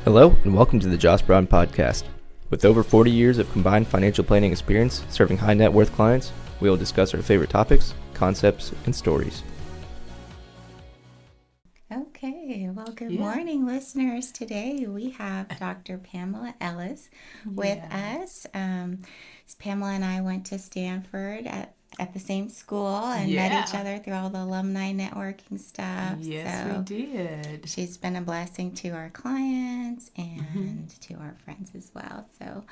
Hello, and welcome to the Josh Brown Podcast. With over 40 years of combined financial planning experience serving high net worth clients, we will discuss our favorite topics, concepts, and stories. Okay, well, good morning, listeners. Today we have Dr. Pamela Ellis with us. Pamela and I went to Stanford at the same school and met each other through all the alumni networking stuff. Yes, we did. She's been a blessing to our clients and to our friends as well. So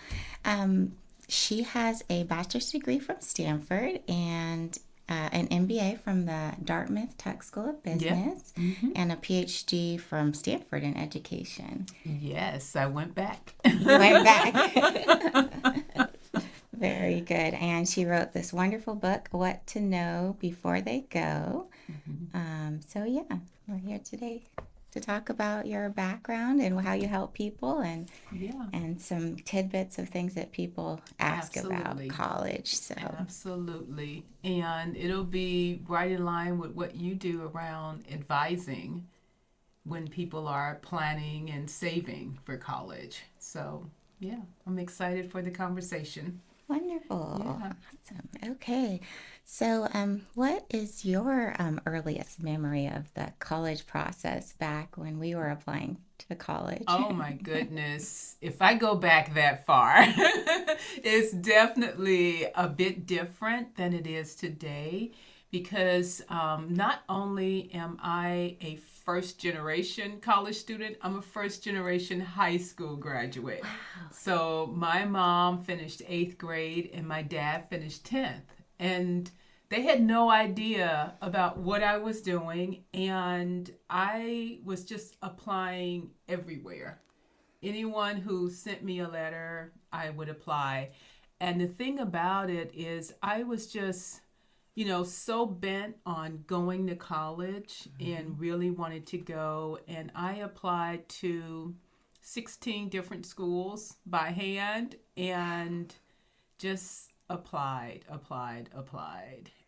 she has a bachelor's degree from Stanford and an MBA from the Dartmouth Tech School of Business and a PhD from Stanford in education. Yes, I went back. You went back. Very good. And she wrote this wonderful book, What to Know Before They Go. We're here today to talk about your background and how you help people and some tidbits of things that people ask about college. So Absolutely. And it'll be right in line with what you do around advising when people are planning and saving for college. So, I'm excited for the conversation. Wonderful. Yeah. Awesome. Okay. So what is your earliest memory of the college process back when we were applying to college? Oh, my goodness. If I go back that far, it's definitely a bit different than it is today because not only am I a first-generation college student, I'm a first-generation high school graduate. Wow. So my mom finished 8th grade and my dad finished 10th. And they had no idea about what I was doing, and I was just applying everywhere. Anyone who sent me a letter, I would apply. And the thing about it is I was just so bent on going to college and really wanted to go. And I applied to 16 different schools by hand and just applied.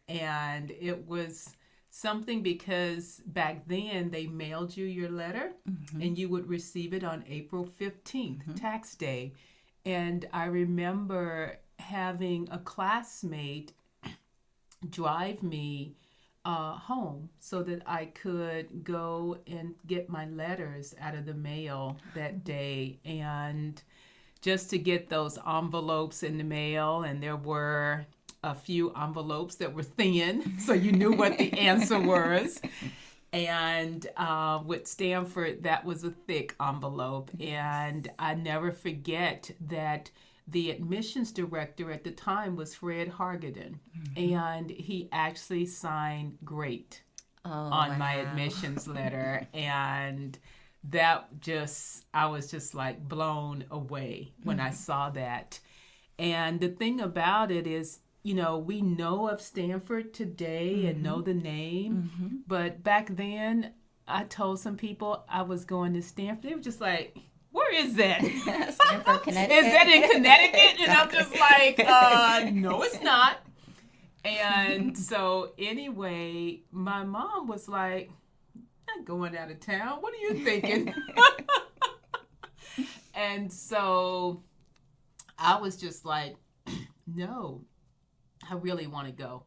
And it was something because back then they mailed you your letter and you would receive it on April 15th, tax day. And I remember having a classmate drive me home so that I could go and get my letters out of the mail that day, and just to get those envelopes in the mail. And there were a few envelopes that were thin, so you knew what the answer was. And with Stanford, that was a thick envelope. And I never forget that the admissions director at the time was Fred Hargadon, and he actually signed great on my admissions letter. And I was just like blown away when I saw that. And the thing about it is, we know of Stanford today and know the name, but back then I told some people I was going to Stanford. They were just like, where is that? Stanford, Connecticut. Is that in Connecticut? And I'm just like, no, it's not. And so anyway, my mom was like, I'm going out of town. What are you thinking? And so I was just like, no, I really want to go.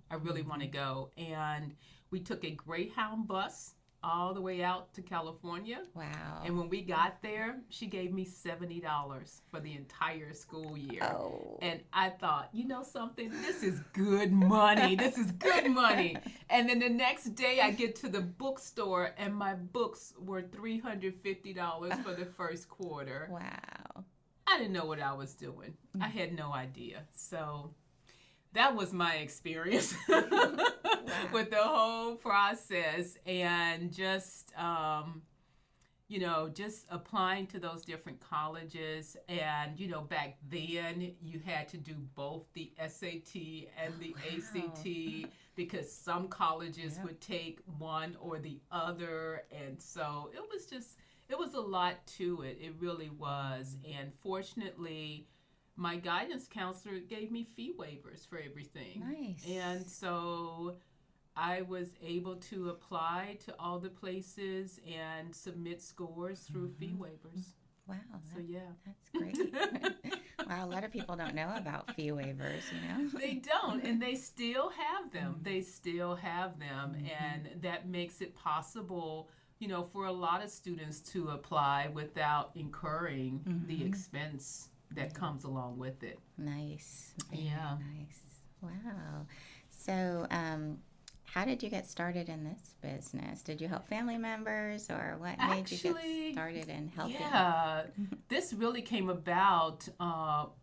And we took a Greyhound bus all the way out to California. Wow. And when we got there, she gave me $70 for the entire school year. Oh. And I thought, something, this is good money. And then the next day I get to the bookstore and my books were $350 for the first quarter. Wow. I didn't know what I was doing. I had no idea. So that was my experience with the whole process, and just, just applying to those different colleges. And, back then you had to do both the SAT and the ACT because some colleges would take one or the other. And so it was a lot to it. It really was. And fortunately, my guidance counselor gave me fee waivers for everything. Nice. And so I was able to apply to all the places and submit scores through fee waivers. Wow. So yeah. That's great. Wow, a lot of people don't know about fee waivers, They don't, and they still have them. They still have them, and that makes it possible, for a lot of students to apply without incurring the expense that comes along with it. Nice. Very Yeah. nice. Wow. So, how did you get started in this business? Did you help family members, or what made you get started in helping? Yeah, this really came about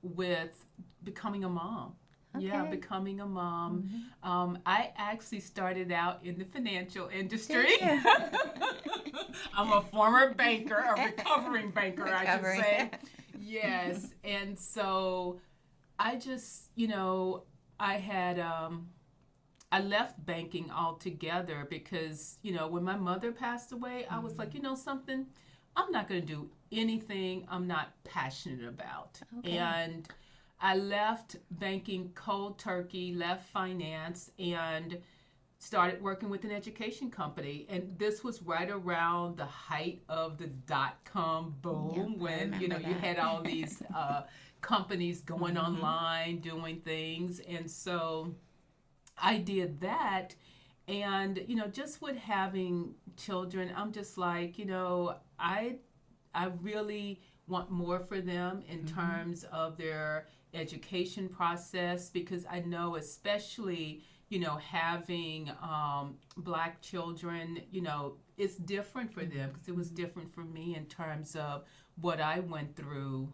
with becoming a mom. Yeah, Okay. becoming a mom. I actually started out in the financial industry. Did you? I'm a former banker, a recovering banker, I should Recovering. say. Yes, and so I just, I had, I left banking altogether because, when my mother passed away, I was like, something, I'm not going to do anything I'm not passionate about. Okay. And I left banking cold turkey, left finance, and started working with an education company. And this was right around the height of the dot-com boom, Yep, when, you that. had all these companies going online, doing things. And so I did that. And, just with having children, I'm just like, I really want more for them in terms of their education process, because I know, especially, having Black children, it's different for them, because it was different for me in terms of what I went through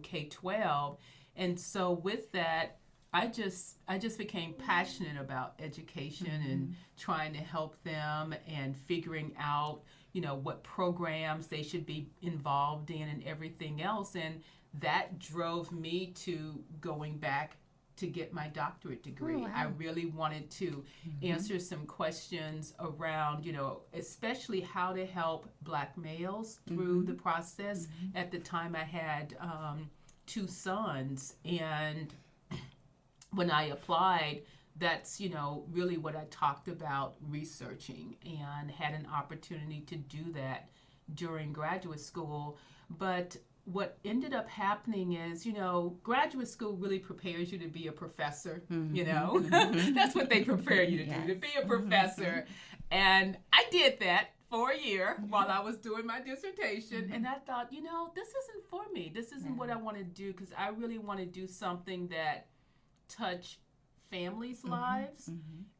K-12. And so with that, I just became passionate about education and trying to help them and figuring out, what programs they should be involved in and everything else. And that drove me to going back to get my doctorate degree. Oh, wow. I really wanted to answer some questions around, especially how to help Black males through the process. At the time, I had 2 sons, and when I applied, that's, really what I talked about researching, and had an opportunity to do that during graduate school. But what ended up happening is, graduate school really prepares you to be a professor, That's what they prepare you to do, to be a professor. And I did that for a year while I was doing my dissertation. And I thought, this isn't for me. This isn't what I want to do, because I really want to do something that touch families' lives.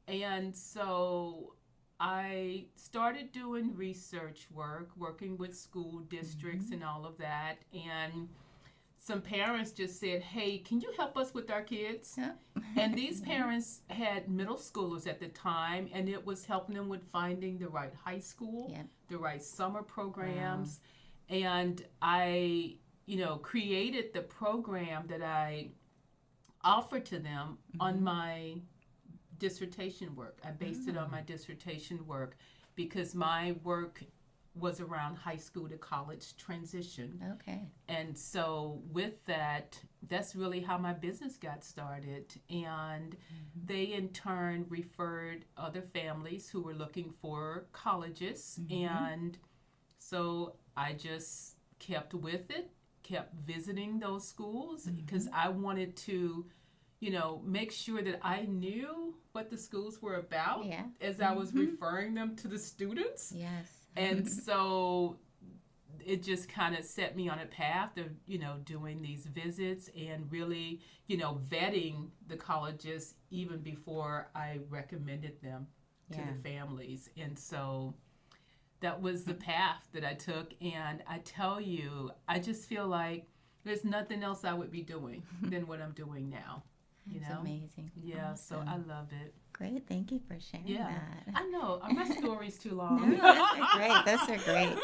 And so I started doing research work, working with school districts and all of that. And some parents just said, hey, can you help us with our kids? And these parents had middle schoolers at the time, and it was helping them with finding the right high school, the right summer programs. And I, created the program that I offered to them on my dissertation work. I based it on my dissertation work, because my work was around high school to college transition. Okay. And so with that, that's really how my business got started. And they in turn referred other families who were looking for colleges. And so I just kept with it, kept visiting those schools, because I wanted to, make sure that I knew what the schools were about as I was referring them to the students. Yes. And so it just kind of set me on a path of, doing these visits and really, vetting the colleges even before I recommended them to the families. And so that was the path that I took. And I tell you, I just feel like there's nothing else I would be doing than what I'm doing now. That's amazing. Yeah, Awesome. so I love it. Great. Thank you for sharing that. I know. My story's too long. No, those are great.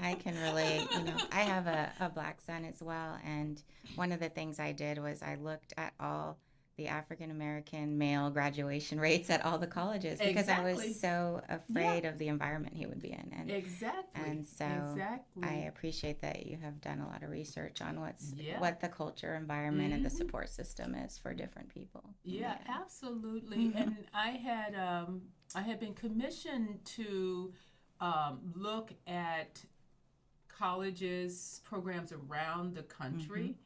I can relate. I have a Black son as well. And one of the things I did was I looked at all the African-American male graduation rates at all the colleges, because I was so afraid of the environment he would be in. And, And so I appreciate that you have done a lot of research on what the culture, environment, and the support system is for different people. Yeah, absolutely. And I had been commissioned to look at colleges, programs around the country,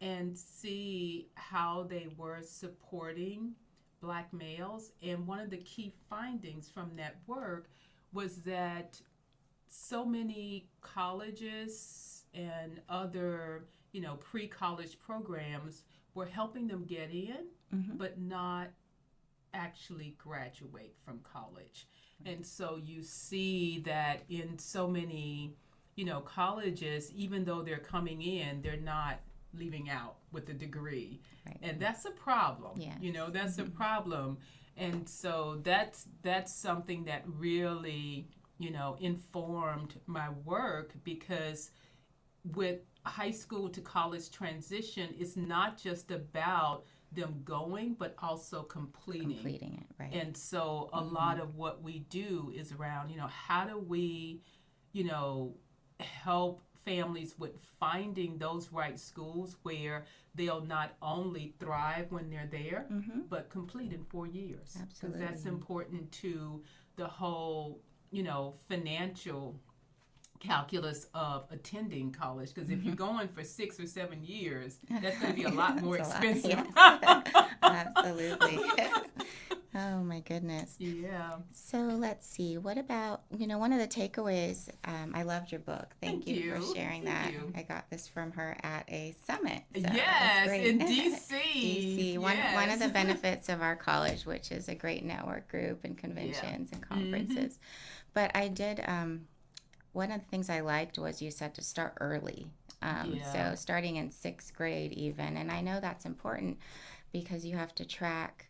and see how they were supporting Black males. And one of the key findings from that work was that so many colleges and other, pre-college programs were helping them get in, but not actually graduate from college. And so you see that in so many, colleges, even though they're coming in, they're not leaving out with a degree. Right. And that's a problem. Yes. That's a problem. And so that's something that really, informed my work, because with high school to college transition, it's not just about them going, but also completing it, right? And so a lot of what we do is around, how do we, help families with finding those right schools where they'll not only thrive when they're there, but complete in 4 years. Absolutely. Because that's important to the whole, financial calculus of attending college, because if you're going for 6 or 7 years, that's going to be a lot more expensive. Yes. Absolutely. Oh my goodness. Yeah. So let's see. What about, one of the takeaways, I loved your book. Thank you for sharing that. Thank you. I got this from her at a summit. So Yes, great. in DC. DC. One of the benefits of our college, which is a great network group and conventions and conferences. But I did, one of the things I liked was you said to start early. So starting in 6th grade even. And I know that's important because you have to track,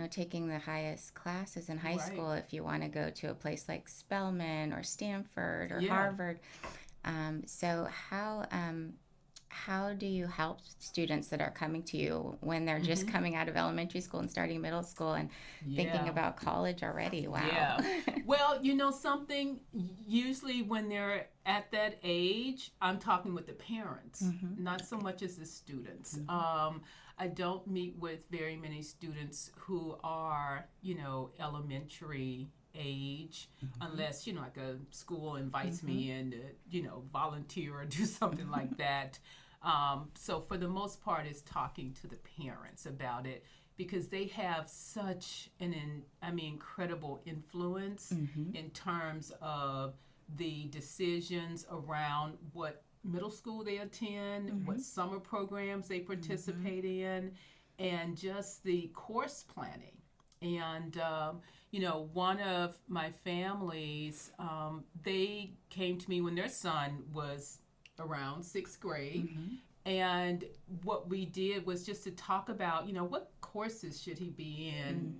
taking the highest classes in high school if you want to go to a place like Spelman or Stanford or Harvard. So how do you help students that are coming to you when they're just coming out of elementary school and starting middle school and thinking about college already? Wow. Yeah. Well, something, usually when they're at that age, I'm talking with the parents, not so much as the students. I don't meet with very many students who are, elementary age, unless, like a school invites me in to, volunteer or do something like that. So for the most part, it's talking to the parents about it, because they have such an incredible influence in terms of the decisions around what middle school they attend, what summer programs they participate in, and just the course planning. And, one of my families, they came to me when their son was around 6th grade. And what we did was just to talk about, what courses should he be in,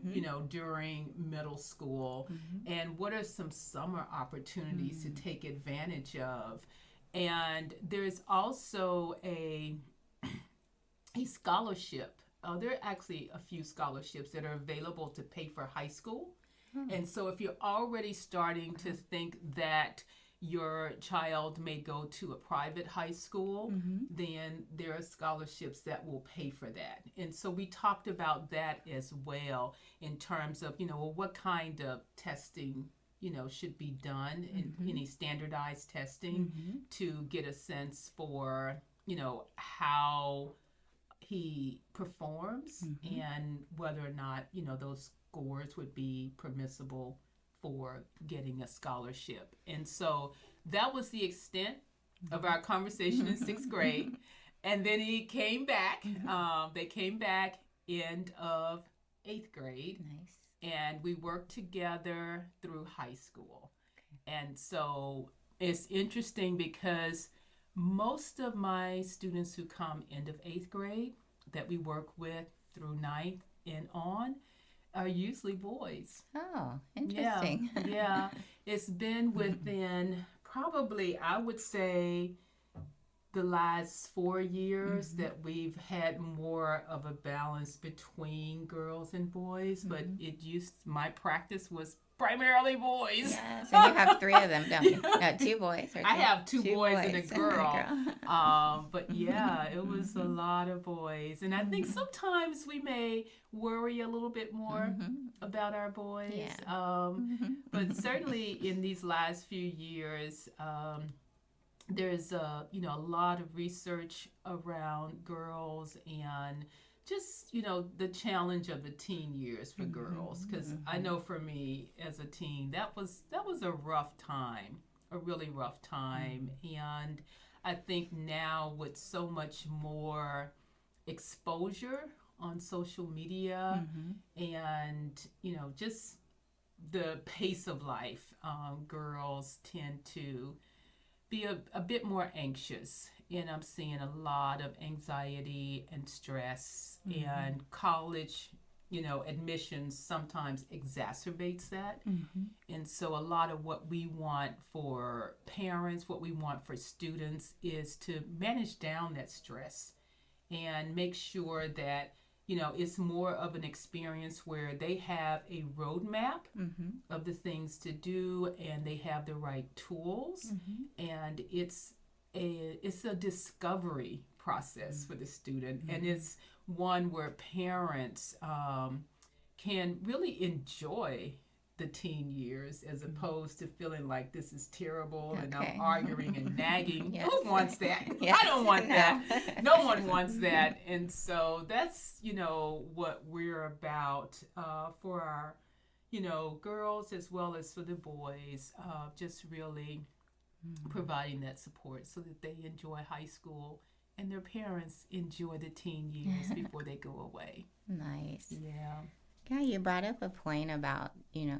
during middle school, and what are some summer opportunities to take advantage of. And there's also a scholarship. There are actually a few scholarships that are available to pay for high school. And so if you're already starting to think that your child may go to a private high school, then there are scholarships that will pay for that. And so we talked about that as well in terms of, what kind of testing should be done in any standardized testing to get a sense for, how he performs and whether or not, those scores would be permissible for getting a scholarship. And so that was the extent of our conversation in 6th grade. And then he came back. They came back end of 8th grade. Nice. And we worked together through high school. And so it's interesting because most of my students who come end of 8th grade that we work with through 9th and on are usually boys. Oh, interesting. Yeah. It's been within probably, I would say, the last 4 years that we've had more of a balance between girls and boys, but my practice was primarily boys. Yes, and you have 3 of them, don't you? No, 2 boys. Or I have two boys and a girl. But yeah, it was a lot of boys. And I think sometimes we may worry a little bit more about our boys. Yeah. But certainly in these last few years, there's a lot of research around girls and just the challenge of the teen years for girls, because I know for me as a teen that was a rough time, a really rough time. And I think now with so much more exposure on social media and just the pace of life, girls tend to be a bit more anxious, and I'm seeing a lot of anxiety and stress, and college admissions sometimes exacerbates that. And so a lot of what we want for parents, what we want for students, is to manage down that stress and make sure that it's more of an experience where they have a roadmap of the things to do, and they have the right tools, and it's a discovery process for the student, and it's one where parents can really enjoy the teen years, as opposed to feeling like this is terrible and I'm arguing and nagging. Yes. Who wants that? Yes. I don't want that. No one wants that. And so that's what we're about for our girls as well as for the boys, just really providing that support so that they enjoy high school and their parents enjoy the teen years before they go away. Nice. Yeah. Yeah, you brought up a point about,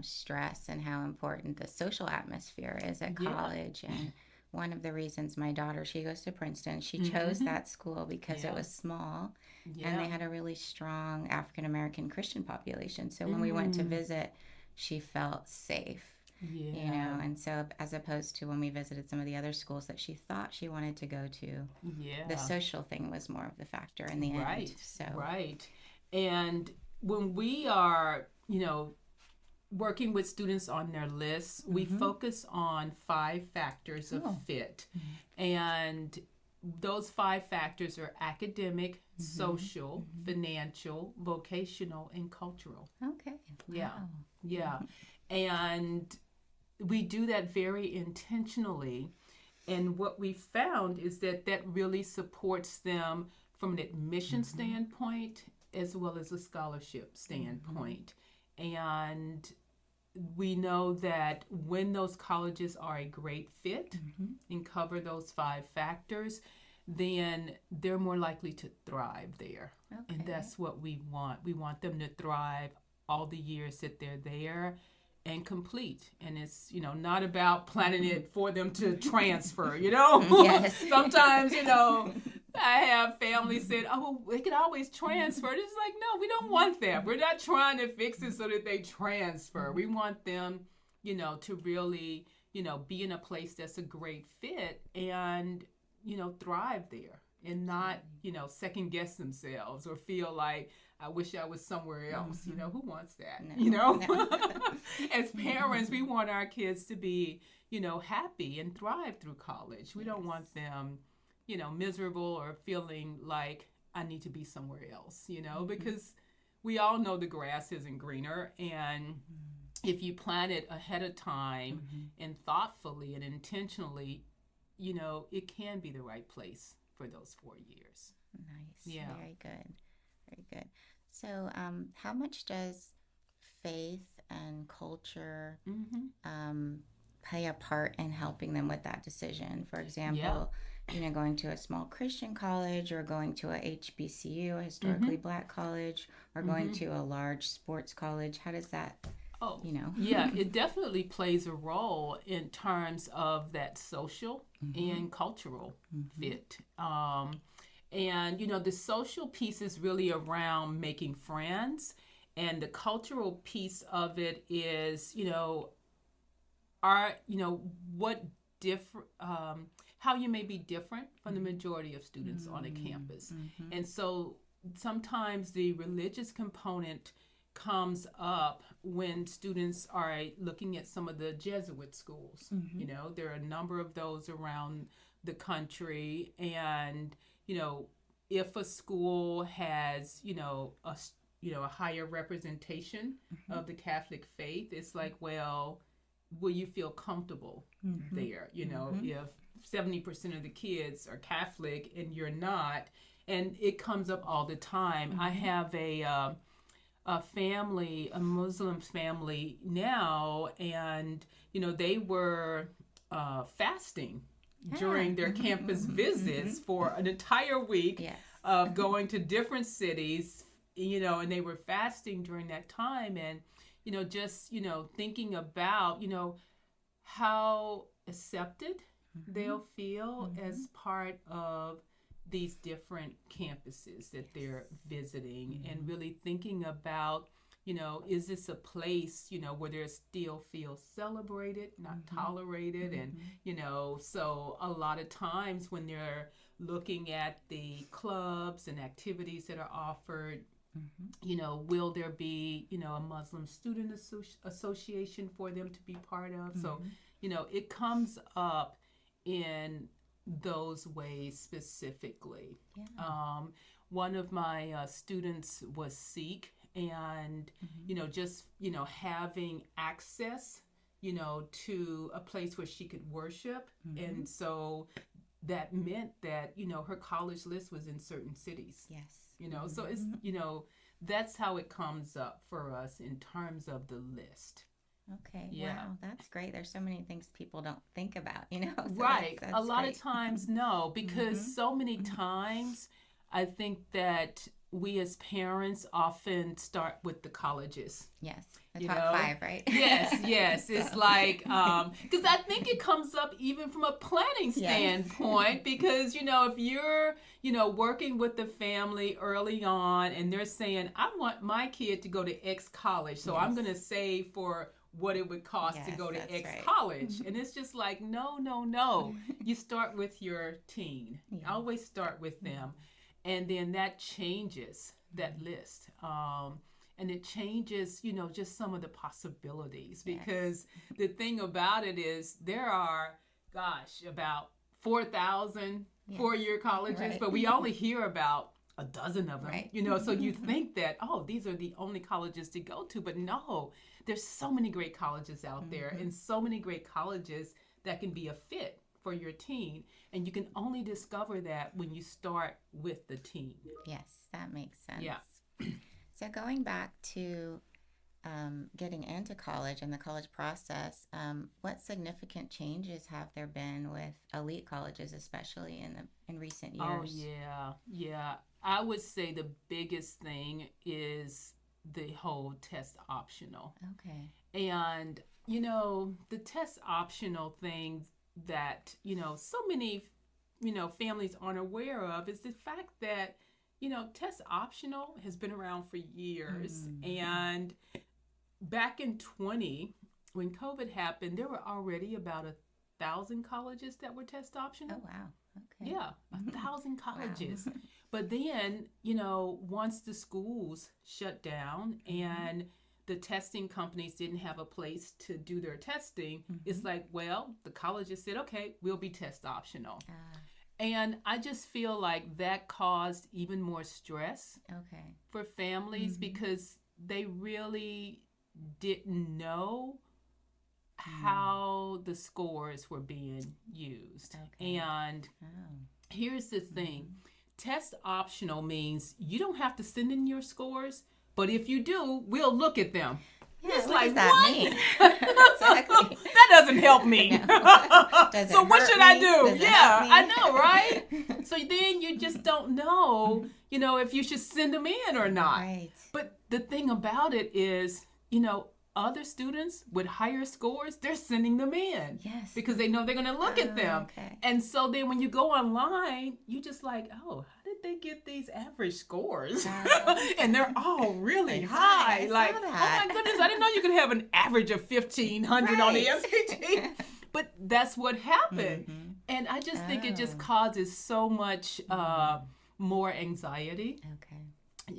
stress and how important the social atmosphere is at college. And one of the reasons my daughter, she goes to Princeton, she chose that school because it was small and they had a really strong African-American Christian population. So when we went to visit, she felt safe. Yeah. And so as opposed to when we visited some of the other schools that she thought she wanted to go to, the social thing was more of the factor in the end. So Right. And when we are, working with students on their lists, we focus on 5 factors of fit. And those 5 factors are academic, social, financial, vocational, and cultural. Okay. Yeah. Wow. Yeah. And we do that very intentionally. And what we found is that really supports them from an admission standpoint as well as a scholarship standpoint. And we know that when those colleges are a great fit and cover those 5 factors, then they're more likely to thrive there. Okay. And that's what we want. We want them to thrive all the years that they're there and complete. And it's, not about planning it for them to transfer, Yes. Sometimes, I have families said, oh, they could always transfer. It's like, no, we don't want that. We're not trying to fix it so that they transfer. We want them, to really, be in a place that's a great fit and, thrive there and not, second guess themselves or feel like, I wish I was somewhere else. Who wants that? No. As parents, we want our kids to be, happy and thrive through college. We don't want them, miserable or feeling like I need to be somewhere else, because we all know the grass isn't greener. And if you plan it ahead of time and thoughtfully and intentionally, it can be the right place for those 4 years. Nice. Yeah. Very good. Very good. So how much does faith and culture play a part in helping them with that decision? For example, going to a small Christian college or going to a HBCU, a historically Black college, or going to a large sports college. How does that, Yeah, it definitely plays a role in terms of that social and cultural fit. And, the social piece is really around making friends. And the cultural piece of it is, what different, how you may be different from the majority of students on a campus. And so sometimes the religious component comes up when students are looking at some of the Jesuit schools. There are a number of those around the country. And, if a school has, a higher representation of the Catholic faith, it's like, well, will you feel comfortable there? If 70% of the kids are Catholic and you're not. And it comes up all the time. I have a family, a Muslim family now, and, they were fasting during their campus visits for an entire week of going to different cities, and they were fasting during that time. And, just, thinking about, how accepted they'll feel as part of these different campuses that they're visiting, and really thinking about, is this a place, where they still feel celebrated, not tolerated? And, so a lot of times when they're looking at the clubs and activities that are offered, will there be, a Muslim student association for them to be part of? So, it comes up in those ways specifically. One of my students was Sikh, and just having access to a place where she could worship, and so that meant that her college list was in certain cities. So it's that's how it comes up for us in terms of the list. Okay. Yeah. Wow, that's great. There's so many things people don't think about, So right. that's a lot great. of times, no, because so many times I think that we as parents often start with the colleges. Yes. The top 5, right? Yes. It's like, because I think it comes up even from a planning standpoint, because, if you're, working with the family early on and they're saying, I want my kid to go to X college, so I'm going to save for what it would cost to go to X college. And it's just like, no. You start with your teen. Always start with them. And then that changes that list. And it changes, just some of the possibilities. Because the thing about it is there are, about 4,000 four-year colleges, but we only hear about a dozen of them, so you think that, these are the only colleges to go to. But no, there's so many great colleges out there, and so many great colleges that can be a fit for your teen. And you can only discover that when you start with the teen. Yes, that makes sense. Yeah. So going back to getting into college and the college process, what significant changes have there been with elite colleges, especially in recent years? Oh, yeah. I would say the biggest thing is the whole test optional. Okay. And, the test optional thing that, so many, families aren't aware of is the fact that, test optional has been around for years. And back in 2020, when COVID happened, there were already about 1,000 colleges that were test optional. Oh, wow. Okay. Yeah, 1,000 colleges. Wow. But then, once the schools shut down and the testing companies didn't have a place to do their testing, it's like, well, the colleges said, okay, we'll be test optional. And I just feel like that caused even more stress for families because they really didn't know how the scores were being used. And here's the thing. Test optional means you don't have to send in your scores, but if you do, we'll look at them. Yeah, it's what like, does that mean? Exactly. That doesn't help me. So what should I do? Does I know, right? So then you just don't know, if you should send them in or not. Right. But the thing about it is, other students with higher scores, they're sending them in. Yes. Because they know they're going to look at them. Okay. And so then when you go online, you just like, how did they get these average scores? And they're all really high. Like, oh my goodness, I didn't know you could have an average of 1,500 on the SAT. But that's what happened. And I just think it just causes so much more anxiety. Okay.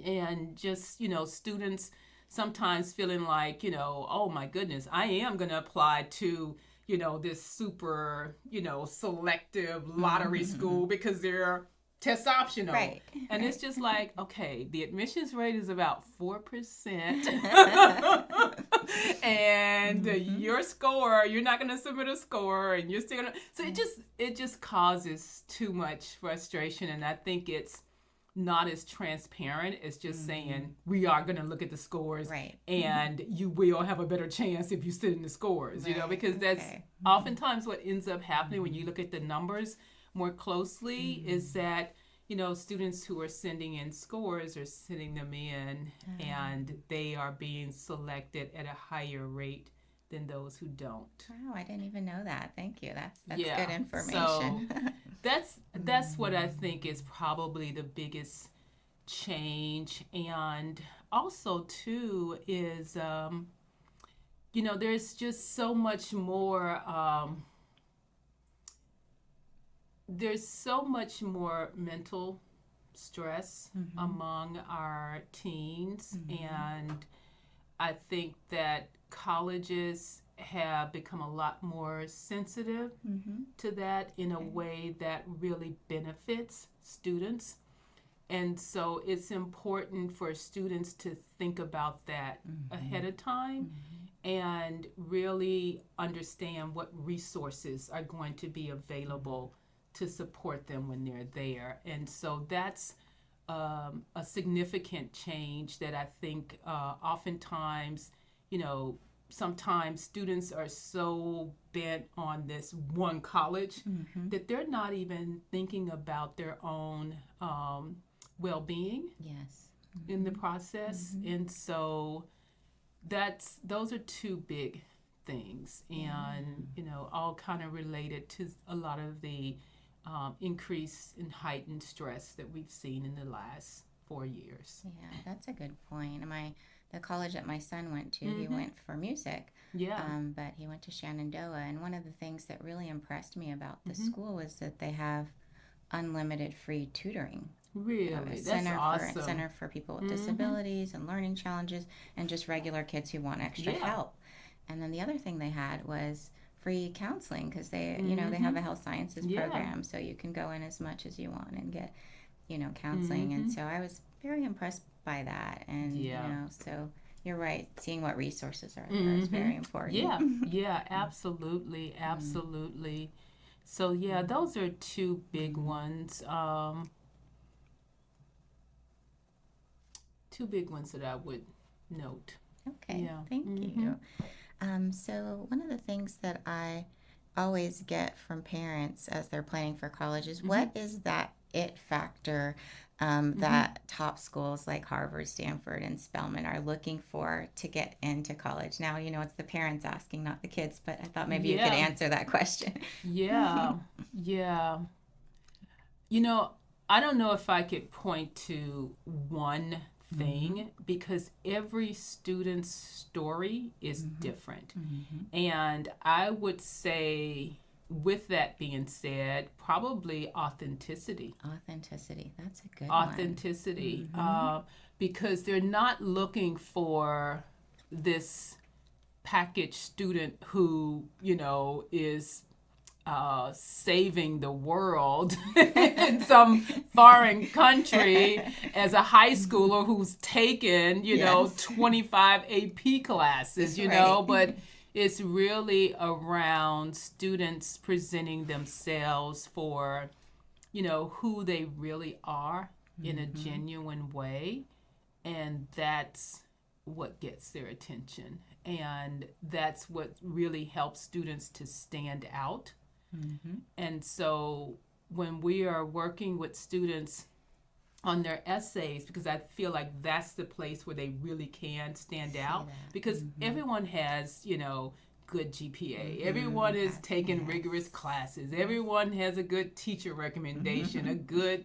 And just, students sometimes feeling like, oh my goodness, I am going to apply to, this super, selective lottery school because they're test optional. Right. And it's just like, okay, the admissions rate is about 4%. and your score, you're not going to submit a score, and you're still going to. So it just causes too much frustration, and I think it's not as transparent as just saying we are going to look at the scores, right, and you will have a better chance if you sit in the scores, right. because that's oftentimes what ends up happening when you look at the numbers more closely is that students who are sending in scores are sending them in, and they are being selected at a higher rate than those who don't. Wow, I didn't even know that. Thank you. That's Yeah. good information. So that's what I think is probably the biggest change. And also too is there's just so much more there's so much more mental stress among our teens, and I think that colleges have become a lot more sensitive to that in a way that really benefits students. And so it's important for students to think about that ahead of time and really understand what resources are going to be available to support them when they're there. And so that's a significant change that I think oftentimes, sometimes students are so bent on this one college that they're not even thinking about their own well-being in the process. And so those are two big things, and all kind of related to a lot of the increase in heightened stress that we've seen in the last 4 years. Yeah, that's a good point. The college that my son went to, he went for music. Yeah. But he went to Shenandoah, and one of the things that really impressed me about the school was that they have unlimited free tutoring. Really? That's awesome. Center for people with disabilities and learning challenges, and just regular kids who want extra help. And then the other thing they had was free counseling, because they they have a health sciences program, so you can go in as much as you want and get counseling. And so I was very impressed by that. And so you're right, seeing what resources are there is very important. Yeah, absolutely. So those are two big ones. Two big ones that I would note. Okay, thank you. So one of the things that I always get from parents as they're planning for college is what is that it factor that top schools like Harvard, Stanford, and Spelman are looking for to get into college? Now, it's the parents asking, not the kids, but I thought maybe you could answer that question. Yeah. I don't know if I could point to one thing because every student's story is different. And I would say, with that being said, probably authenticity. That's a good Authenticity. Because they're not looking for this packaged student who, is saving the world in some foreign country as a high schooler who's taken, 25 AP classes, but it's really around students presenting themselves for, who they really are in a genuine way. And that's what gets their attention. And that's what really helps students to stand out. And so when we are working with students on their essays, because I feel like that's the place where they really can stand out, because everyone has, good GPA. Everyone is taking rigorous classes. Everyone has a good teacher recommendation, a good,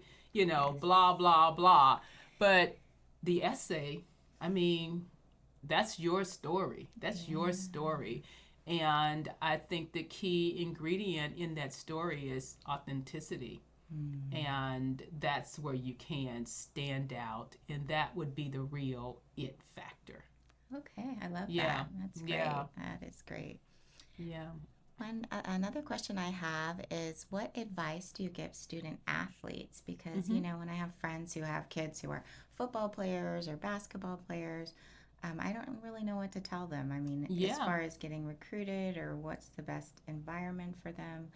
blah, blah, blah. But the essay, that's your story. That's your story. And I think the key ingredient in that story is authenticity. And that's where you can stand out. And that would be the real it factor. Okay, I love that. That's great. That is great. Yeah. Another question I have is, what advice do you give student athletes? Because, when I have friends who have kids who are football players or basketball players, I don't really know what to tell them. I mean, as far as getting recruited or what's the best environment for them.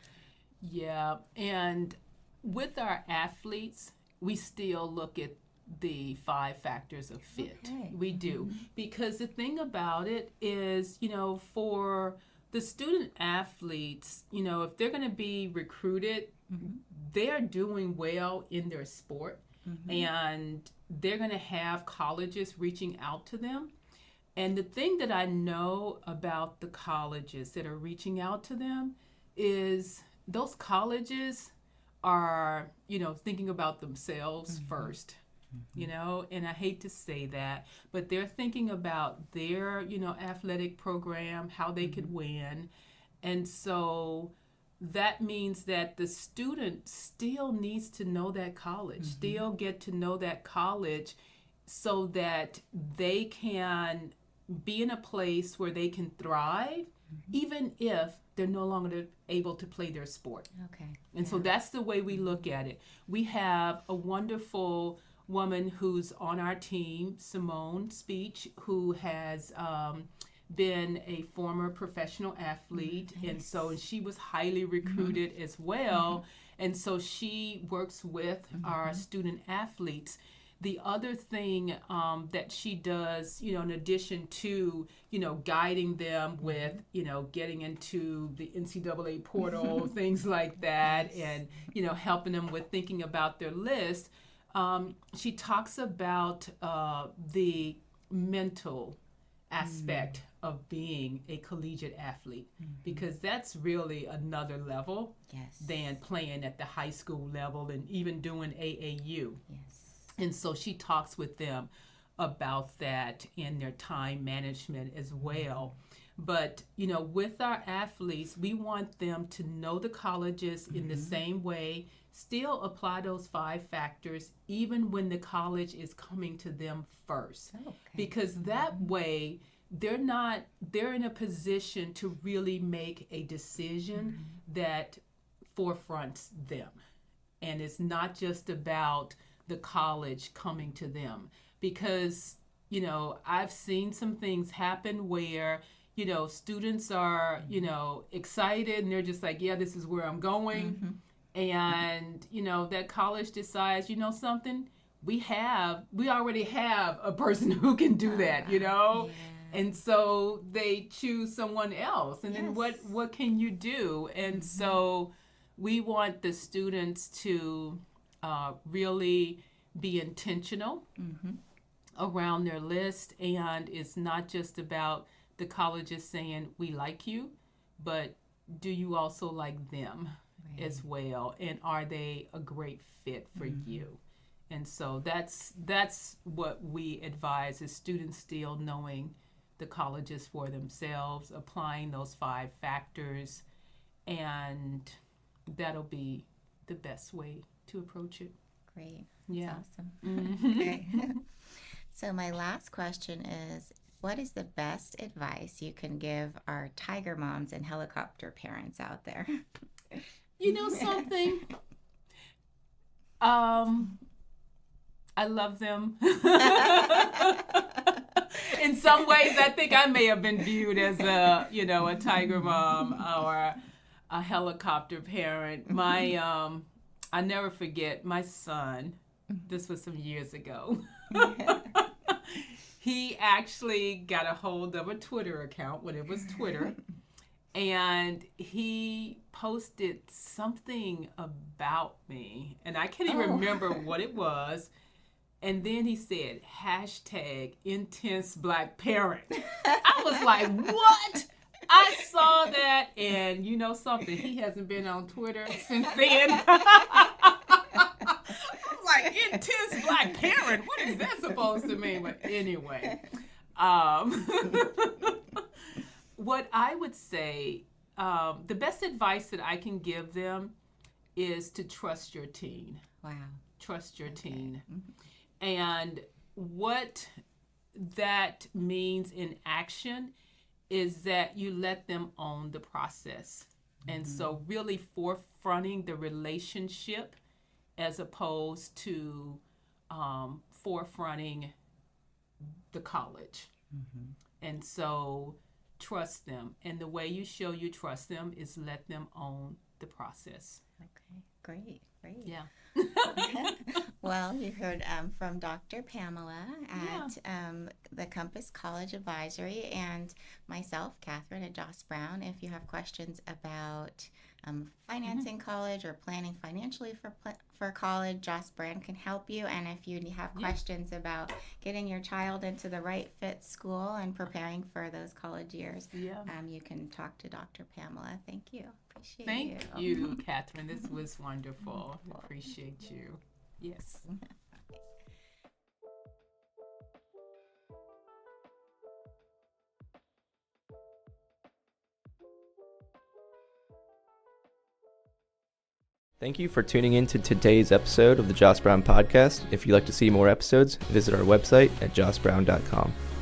Yeah, and with our athletes, we still look at the 5 factors of fit. Okay. We do. Because the thing about it is, for the student athletes, if they're going to be recruited, they're doing well in their sport, and they're going to have colleges reaching out to them. And the thing that I know about the colleges that are reaching out to them is those colleges are, thinking about themselves first, and I hate to say that, but they're thinking about their, athletic program, how they could win. And so that means that the student still needs to know that college, still get to know that college so that they can be in a place where they can thrive, even if they're no longer able to play their sport. Okay. And so that's the way we look at it. We have a wonderful woman who's on our team, Simone Speech, who has been a former professional athlete. Nice. And she was highly recruited as well. And so she works with our student athletes. The other thing that she does, in addition to, guiding them with, getting into the NCAA portal, things like that, and, helping them with thinking about their list, she talks about the mental aspect of being a collegiate athlete, because that's really another level than playing at the high school level and even doing AAU. Yes. And so she talks with them about that in their time management as well. But, with our athletes, we want them to know the colleges in the same way, still apply those 5 factors, even when the college is coming to them first. Okay. Because that way, they're in a position to really make a decision that forefronts them. And it's not just about the college coming to them, because I've seen some things happen where students are excited and they're just like, yeah, this is where I'm going, and that college decides, something, we already have a person who can do that, and so they choose someone else, and then what can you do? And so we want the students to really be intentional around their list, and it's not just about the colleges saying we like you, but do you also like them as well, and are they a great fit for you? And so that's what we advise, is students still knowing the colleges for themselves, applying those 5 factors, and that'll be the best way to approach it. Great. Yeah. That's awesome. Okay. So my last question is, what is the best advice you can give our tiger moms and helicopter parents out there? Something? I love them. In some ways, I think I may have been viewed as a tiger mom or a helicopter parent. I never forget my son. This was some years ago. He actually got a hold of a Twitter account when it was Twitter, and he posted something about me, and I can't even remember what it was. And then he said, #intense black parent. I was like, what? I saw that, and something, he hasn't been on Twitter since then. I'm like, intense black parent? What is that supposed to mean? But anyway, what I would say, the best advice that I can give them is to trust your teen. Wow. Trust your teen. And what that means in action is that you let them own the process. And so really forefronting the relationship as opposed to forefronting the college. And so trust them. And the way you show you trust them is let them own the process. Okay, great. Yeah. Well, you heard from Dr. Pamela at the Compass College Advisory, and myself, Katherine at Joss Brown. If you have questions about financing college or planning financially for college, Joss Brown can help you. And if you have questions about getting your child into the right fit school and preparing for those college years, you can talk to Dr. Pamela. Thank you. Thank you, Katherine. This was wonderful. Appreciate you. Yes. Thank you for tuning in to today's episode of the Joss Brown Podcast. If you'd like to see more episodes, visit our website at jossbrown.com.